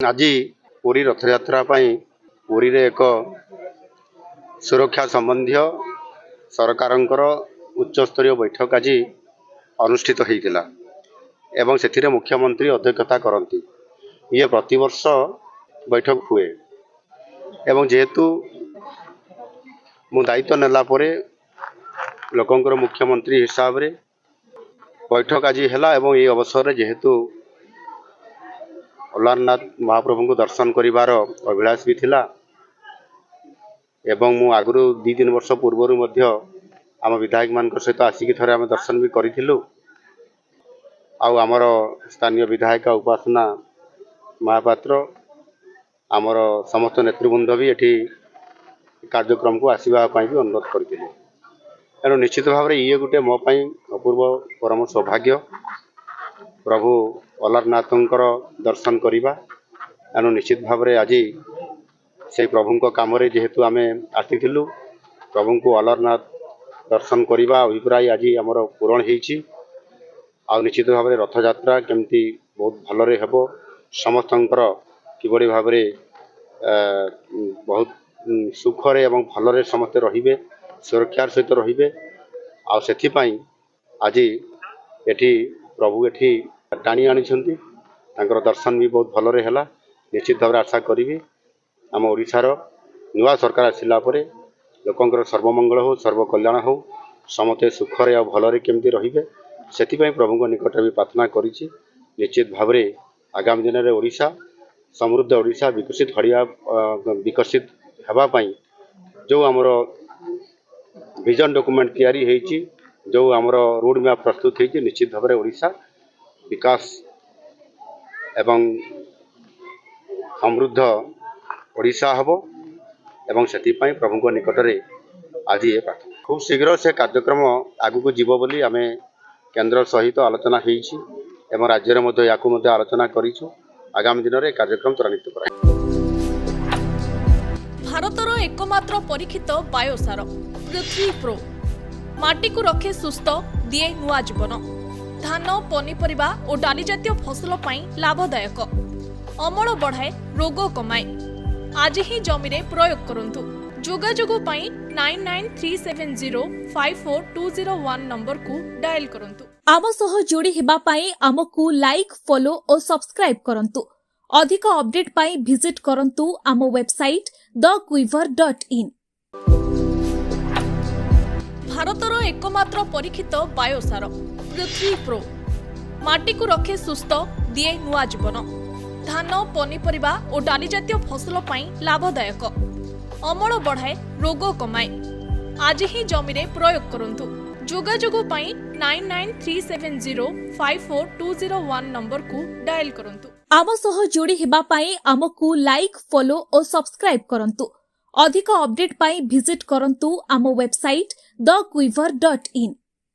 आज पुरी रथयात्रा पुरी रे एक सुरक्षा संबंधी सरकारंकर उच्चस्तरीय बैठक आज अनुष्ठित होता एवं से मुख्यमंत्री अध्यक्षता करती। ये प्रतिवर्ष बैठक हुए एवं जेहेतु मु दायित्व नेला परे लोकंकर मुख्यमंत्री हिसाब रे बैठक आज है एवं ये अवसर जेहेतु अलारनाथ महाप्रभु को दर्शन करिवार अभिलाष भी थिला एवं मु आगु 2-3 वर्ष पूर्वर आम विधायक मान सहित आसिक थे आम दर्शन भी करूँ। आमर स्थानीय विधायक उपासना महापात्र आमर समस्त नेतृवृंद भी ये कार्यक्रम को आसवाई भी अनुरोध करते। तेणु निश्चित भाव ये गोटे मो अपूर्व परम सौभाग्य प्रभु अलारनाथंकर दर्शन करवा। तेणु निश्चित भाव आज से प्रभु काम जेहेतु आम आसीलु प्रभु को अलारनाथ दर्शन करवा अभिप्राय आज आमर पूरण हो। निश्चित भाव रथयात्रा केमती बहुत भलरे हेबो समस्तंकर किबड़ी भाव बहुत सुखरे एवं भलरे समस्ते रहिबे सुरक्षार सहित रहिबे। आउ आज एठी प्रभु एठी टाणी आनी दर्शन भी बहुत भलरे हैला। निश्चित भाव आशा करी आम ओडिशार नुआ सरकार आसिला परे लोकंकर सर्वमंगल हो सर्वकल्याण हो समते सुखरे आ भलरे केमती रहिबे सेतिपई प्रभु निकट भी प्रार्थना करिछि। निश्चित भाव आगामी दिन में ओडिशा समृद्ध ओडिशा विकसित हेबापई जो आमर विजन डॉक्यूमेंट तैयारी होईछि जो आमर रोड मैप प्रस्तुत होईछि निश्चित भाव ओडिशा विकास एवं समृद्ध ओडिशा हबो एवं सेतिपई प्रभु निकट में आज ये प्रार्थना खूब शीघ्र से कार्यक्रम आगु को जीव बोली आमे केंद्र सहित आलोचना होईछि एवं राज्य में याकू आलोचना करिछु। आगामी दिन में कार्यक्रम त्वरान्वित करा। भारतर एकमात्र परीक्षित बायोसार पृथ्वी प्रो माटी को रखे सुस्थ दिए नुआ जीवन धान पनीपरिबा और डाली जातीय फसल पाई लाभदायक अमल बढ़ाए रोग कमाए आज ही जमी रे प्रयोग करंतु। जोगाजोग पाई 9937054201 नंबर को डायल करंतु। आम सह जोड़ी हेबा पाई आमकु लाइक फॉलो और सब्सक्राइब करंतु। अधिक अपडेट पाई विजिट करंतु आम वेबसाइट thequiver.in। भारतर एकमात्र परीक्षित बायोसार पृथ्वी प्रो माटी को रखे सुस्थ दिए नुआ जीवन धान पनीपरिबा और डाली जातीय फसल पाई लाभदायक अमल बढ़ाए रोग कमाए आज ही जमी रे प्रयोग करंतु। जोगाजोग पाई 9937054201 नंबर को डायल करंतु। आम सह जोड़ी हेबा पाई आमकु लाइक फॉलो और सब्सक्राइब करंतु। अधिक अपडेट पाई विजिट करंतु आम वेबसाइट thequiver.in।